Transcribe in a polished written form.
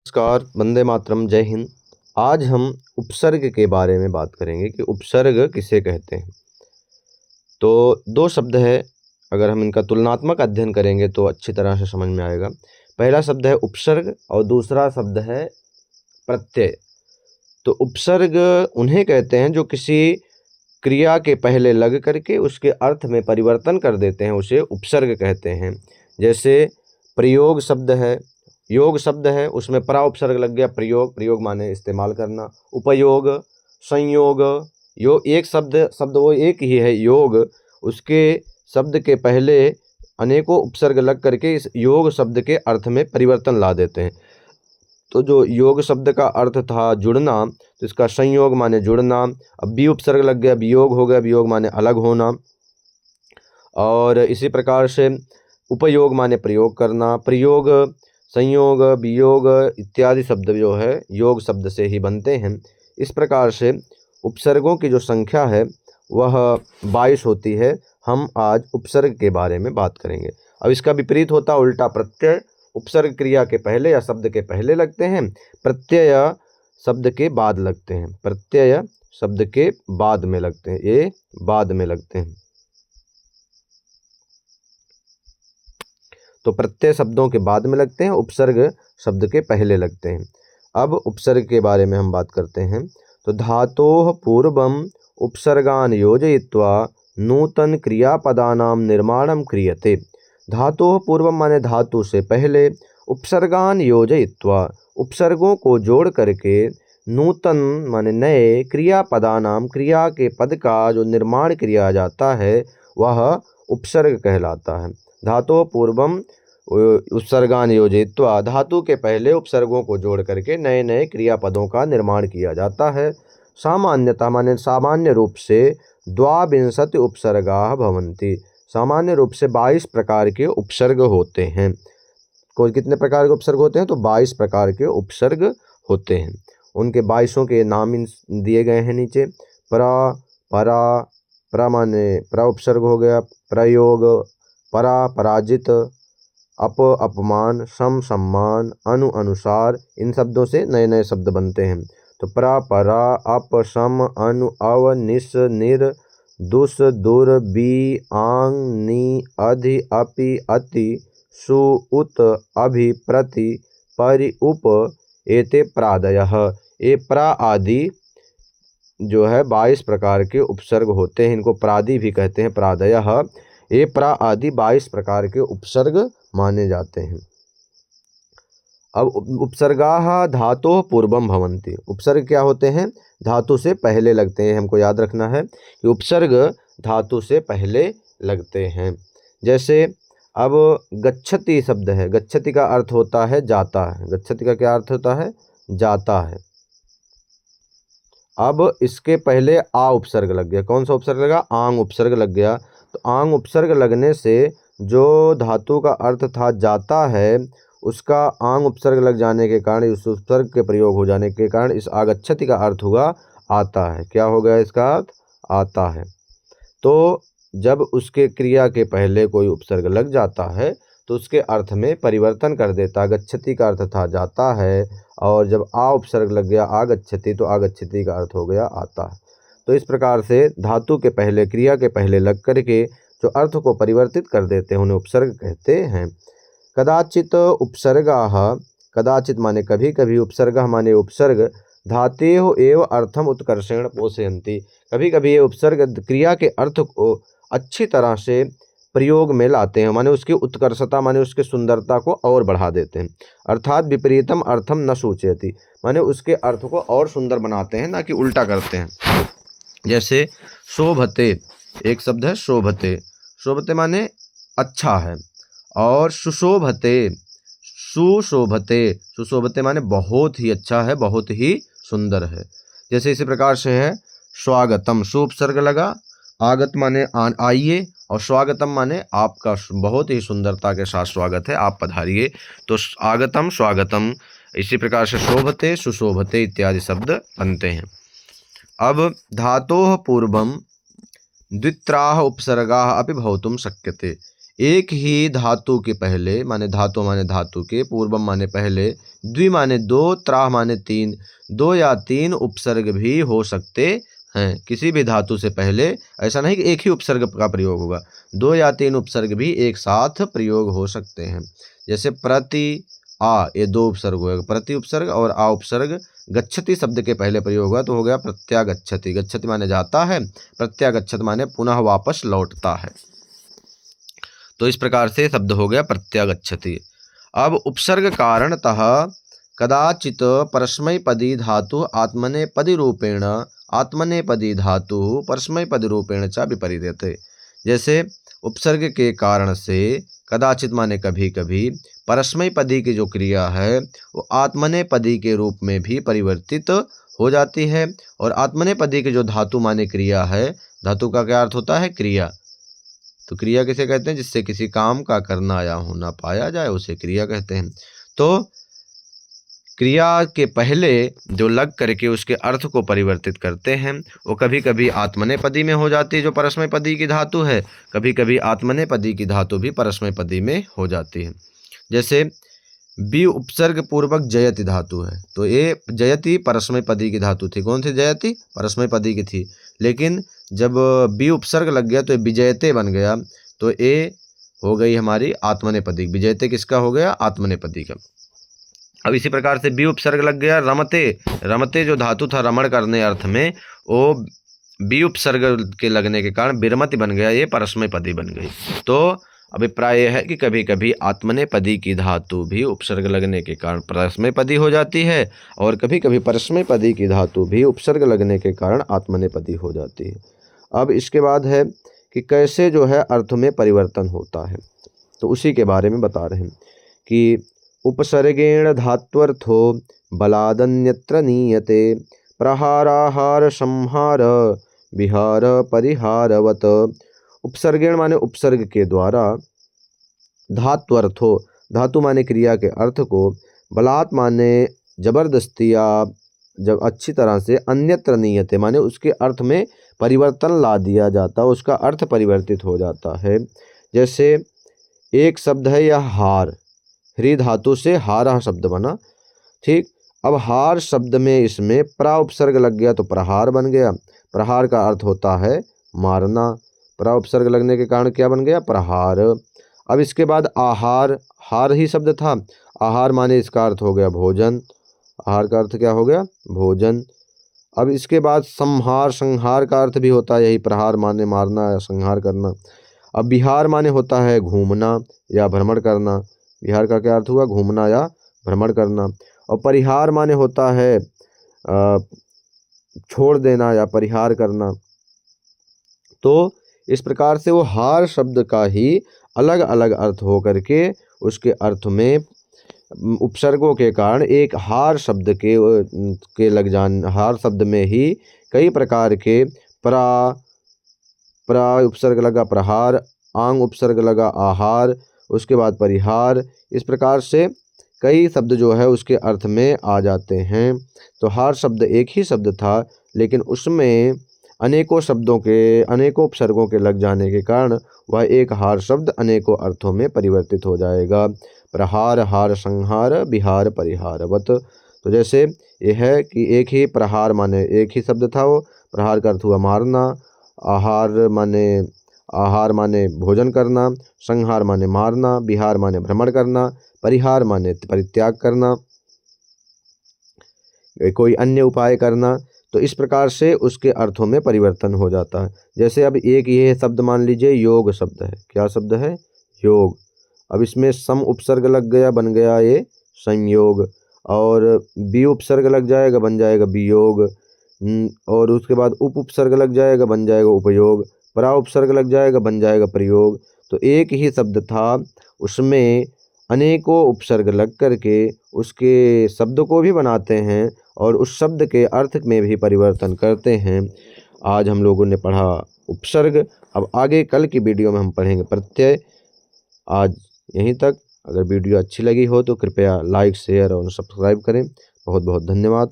नमस्कार, वंदे मातरम, जय हिंद। आज हम उपसर्ग के बारे में बात करेंगे कि उपसर्ग किसे कहते हैं। तो दो शब्द है, अगर हम इनका तुलनात्मक अध्ययन करेंगे तो अच्छी तरह से समझ में आएगा। पहला शब्द है उपसर्ग और दूसरा शब्द है प्रत्यय। तो उपसर्ग उन्हें कहते हैं जो किसी क्रिया के पहले लग करके उसके अर्थ में परिवर्तन कर देते हैं, उसे उपसर्ग कहते हैं। जैसे प्रयोग शब्द है, योग शब्द है, उसमें परा उपसर्ग लग गया, प्रयोग। प्रयोग माने इस्तेमाल करना। उपयोग, संयोग, योग एक शब्द वो एक ही है, योग। उसके शब्द के पहले अनेकों उपसर्ग लग करके इस योग शब्द के अर्थ में परिवर्तन ला देते हैं। तो जो योग शब्द का अर्थ था जुड़ना, तो इसका संयोग माने जुड़ना। अब बी उपसर्ग लग गया, वियोग हो गया, वियोग माने अलग होना। और इसी प्रकार से उपयोग माने प्रयोग करना। प्रयोग, संयोग, वियोग इत्यादि शब्द जो है योग शब्द से ही बनते हैं। इस प्रकार से उपसर्गों की जो संख्या है वह 22 होती है। हम आज उपसर्ग के बारे में बात करेंगे। अब इसका विपरीत होता उल्टा, प्रत्यय। उपसर्ग क्रिया के पहले या शब्द के पहले लगते हैं, प्रत्यय शब्द के बाद लगते हैं। प्रत्यय शब्द के बाद में लगते हैं, ये बाद में लगते हैं। तो प्रत्यय शब्दों के बाद में लगते हैं, उपसर्ग शब्द के पहले लगते हैं। अब उपसर्ग के बारे में हम बात करते हैं। तो धातोः पूर्वम उपसर्गान योजयित्वा नूतन क्रियापदानां निर्माणं क्रियते। धातोः पूर्वम माने धातु से पहले, उपसर्गान योजयित्वा उपसर्गों को जोड़ करके, नूतन माने नए, क्रियापदानां क्रिया के पद का जो निर्माण किया जाता है वह उपसर्ग कहलाता है। धातु पूर्वम उपसर्गान योजयित्वा, धातु के पहले उपसर्गों को जोड़ करके नए नए क्रियापदों का निर्माण किया जाता है। सामान्यतः माने सामान्य रूप से द्वाविंशति उपसर्गाः भवन्ति। सामान्य रूप से 22 प्रकार के उपसर्ग होते हैं। कोई कितने प्रकार के उपसर्ग होते हैं? तो 22 प्रकार के उपसर्ग होते हैं। उनके 22 के नाम दिए गए हैं नीचे। प्रा, परा, प्रा माने प्रा उपसर्ग हो गया, प्रयोग, परा पराजित, अप अपमान, सम सम्मान, अनु अनुसार। इन शब्दों से नए नए शब्द बनते हैं। तो प्रा, परा, अप, सम, अनु, अव, निस, निर, दुस, दुर, बी, आंग, नी, अधि, अपि, अति, सु, उत, अभि, प्रति, परि, उप, एते प्रादयः। ये प्रा आदि जो है 22 प्रकार के उपसर्ग होते हैं। इनको प्रादि भी कहते हैं, प्रादयः। ये प्रा आदि 22 प्रकार के उपसर्ग माने जाते हैं। अब उपसर्गाः धातोः पूर्वम भवन्ति। उपसर्ग क्या होते हैं? धातु से पहले लगते हैं। हमको याद रखना है कि उपसर्ग धातु से पहले लगते हैं। जैसे अब गच्छति शब्द है, गच्छति का अर्थ होता है जाता है। गच्छति का क्या अर्थ होता है? जाता है। अब इसके पहले आ उपसर्ग लग गया। कौन सा उपसर्ग लगा? आंग उपसर्ग लग गया। तो आंग उपसर्ग लगने से जो धातु का अर्थ था जाता है, उसका आंग उपसर्ग लग जाने के कारण, उस उपसर्ग के प्रयोग हो जाने के कारण इस आगच्छति का अर्थ हुआ आता है। क्या हो गया इसका अर्थ? आता है। तो जब उसके क्रिया के पहले कोई उपसर्ग लग जाता है तो उसके अर्थ में परिवर्तन कर देता। गच्छति का अर्थ था जाता है, और जब आ उपसर्ग लग गया आगच्छति, तो आगच्छति का अर्थ हो गया आता है। तो इस प्रकार से धातु के पहले, क्रिया के पहले लग करके जो अर्थ को परिवर्तित कर देते हैं उन्हें उपसर्ग कहते हैं। कदाचित उपसर्गाः, कदाचित माने कभी कभी, उपसर्गः माने उपसर्ग, धातेः एव अर्थम उत्कर्षेण पोषयन्ति। कभी कभी ये उपसर्ग क्रिया के अर्थ को अच्छी तरह से प्रयोग में लाते हैं, माने उसकी उत्कर्षता माने उसके सुंदरता को और बढ़ा देते हैं। अर्थात विपरीतम अर्थम न सूचयति, माने उसके अर्थ को और सुंदर बनाते हैं, ना कि उल्टा करते हैं। जैसे शोभते, एक शब्द है शोभते। शोभते माने अच्छा है। और सुशोभते, सुशोभते, सुशोभते माने बहुत ही अच्छा है, बहुत ही सुंदर है। जैसे इसी प्रकार से है स्वागतम, सु उपसर्ग लगा, आगत माने आइए, और स्वागतम माने आपका बहुत ही सुंदरता के साथ स्वागत है, आप पधारिए। तो आगतम, स्वागतम। इसी प्रकार से शोभते, सुशोभते इत्यादि शब्द बनते हैं। अब धातोः पूर्वम द्वित्राः उपसर्गाः अपि भवितुं शक्यते। एक ही धातु के पहले, माने धातु के, पूर्वम माने पहले, द्वि माने दो, त्राह माने तीन, दो या तीन उपसर्ग भी हो सकते हैं। किसी भी धातु से पहले ऐसा नहीं कि एक ही उपसर्ग का प्रयोग होगा, दो या तीन उपसर्ग भी एक साथ प्रयोग हो सकते हैं। जैसे प्रति, आ, ये दो उपसर्ग होगा, प्रति उपसर्ग और आ उपसर्ग गच्छति शब्द के पहले प्रयोग हुआ तो हो गया प्रत्यागच्छति। गच्छति माने जाता है, प्रत्यागच्छत माने पुनः वापस लौटता है। तो इस प्रकार से शब्द हो गया प्रत्यागच्छति। अब उपसर्ग कारणतः कदाचित परस्मैपदी धातु आत्मनेपदी धातु परस्मैपदी रूपेण च विपरीयते। जैसे उपसर्ग के कारण से कदाचित माने कभी कभी परस्मैपदी की जो क्रिया है वो आत्मनेपदी के रूप में भी परिवर्तित हो जाती है। और आत्मनेपदी की जो धातु माने क्रिया है, धातु का क्या अर्थ होता है? क्रिया। तो क्रिया किसे कहते हैं? जिससे किसी काम का करना या होना पाया जाए उसे क्रिया कहते हैं। तो क्रिया के पहले जो लग करके उसके अर्थ को परिवर्तित करते हैं वो कभी कभी आत्मनेपदी में हो जाती है जो परस्मैपदी की धातु है, कभी कभी आत्मनेपदी की धातु भी परस्मैपदी में हो जाती है। जैसे बी उपसर्ग पूर्वक जयति धातु है, तो ये जयति परस्मैपदी की धातु थी। कौन थी? जयति परस्मैपदी की थी, लेकिन जब बी उपसर्ग लग गया तो ये विजयते बन गया, तो ये हो गई हमारी आत्मनेपदी। विजयते किसका हो गया? आत्मनेपदी का। अब इसी प्रकार से बी उपसर्ग लग गया रमते। रमते जो धातु था रमण करने अर्थ में, वो बी उपसर्ग के लगने के कारण बिरमति बन गया, ये परस्मैपदी बन गई। तो अभिप्राय यह है कि कभी कभी आत्मनेपदी की धातु भी उपसर्ग लगने के कारण परस्मैपदी हो जाती है और कभी कभी परस्मैपदी की धातु भी उपसर्ग लगने के कारण आत्मनेपदी हो जाती है। अब इसके बाद है कि कैसे जो है अर्थ में परिवर्तन होता है, तो उसी के बारे में बता रहे हैं कि उपसर्गेण धात्वर्थो बलादन्यत्र नीयते प्रहाराहार संहार विहार परिहारवत। उपसर्गेण माने उपसर्ग के द्वारा, धात्वर्थो धातु माने क्रिया के अर्थ को, बलात् माने जबरदस्ती या जब अच्छी तरह से, अन्यत्र नीयते माने उसके अर्थ में परिवर्तन ला दिया जाता, उसका अर्थ परिवर्तित हो जाता है। जैसे एक शब्द है यह हार, ह्री धातु से हारा शब्द बना, ठीक। अब हार शब्द में इसमें प्रा उपसर्ग लग गया तो प्रहार बन गया। प्रहार का अर्थ होता है मारना, प्रा उपसर्ग लगने के कारण क्या बन गया? प्रहार। अब इसके बाद आहार, हार ही शब्द था, आहार माने इसका अर्थ हो गया भोजन, आहार का अर्थ क्या हो गया? भोजन। अब इसके बाद संहार, संहार का अर्थ भी होता है यही, प्रहार माने मारना या संहार करना। अब विहार माने होता है घूमना या भ्रमण करना, विहार का क्या अर्थ हुआ? घूमना या भ्रमण करना। और परिहार माने होता है छोड़ देना या परिहार करना। तो इस प्रकार से वो हार शब्द का ही अलग अलग अर्थ हो करके उसके अर्थ में उपसर्गों के कारण एक हार शब्द के लग जान, हार शब्द में ही कई प्रकार के प्रा उपसर्ग लगा प्रहार, आंग उपसर्ग लगा आहार, उसके बाद परिहार, इस प्रकार से कई शब्द जो है उसके अर्थ में आ जाते हैं। तो हार शब्द एक ही शब्द था, लेकिन उसमें अनेकों शब्दों के, अनेकों उपसर्गों के लग जाने के कारण वह एक हार शब्द अनेकों अर्थों में परिवर्तित हो जाएगा। प्रहार, हार, संहार, विहार, परिहारवत। तो जैसे यह है कि एक ही प्रहार माने एक ही शब्द था, वो प्रहार का अर्थ हुआ मारना, आहार माने भोजन करना, संहार माने मारना, विहार माने भ्रमण करना, परिहार माने परित्याग करना, कोई अन्य उपाय करना। तो इस प्रकार से उसके अर्थों में परिवर्तन हो जाता है। जैसे अब एक ये शब्द मान लीजिए योग शब्द है, क्या शब्द है? योग। अब इसमें सम उपसर्ग लग गया, बन गया ये संयोग, और बी उपसर्ग लग जाएगा, बन जाएगा वियोग, और उसके बाद उप उपसर्ग लग जाएगा, बन जाएगा उपयोग, परा उपसर्ग लग जाएगा, बन जाएगा प्रयोग। तो एक ही शब्द था, उसमें अनेकों उपसर्ग लग करके उसके शब्द को भी बनाते हैं और उस शब्द के अर्थ में भी परिवर्तन करते हैं। आज हम लोगों ने पढ़ा उपसर्ग, अब आगे कल की वीडियो में हम पढ़ेंगे प्रत्यय। आज यहीं तक। अगर वीडियो अच्छी लगी हो तो कृपया लाइक, शेयर और सब्सक्राइब करें। बहुत बहुत धन्यवाद।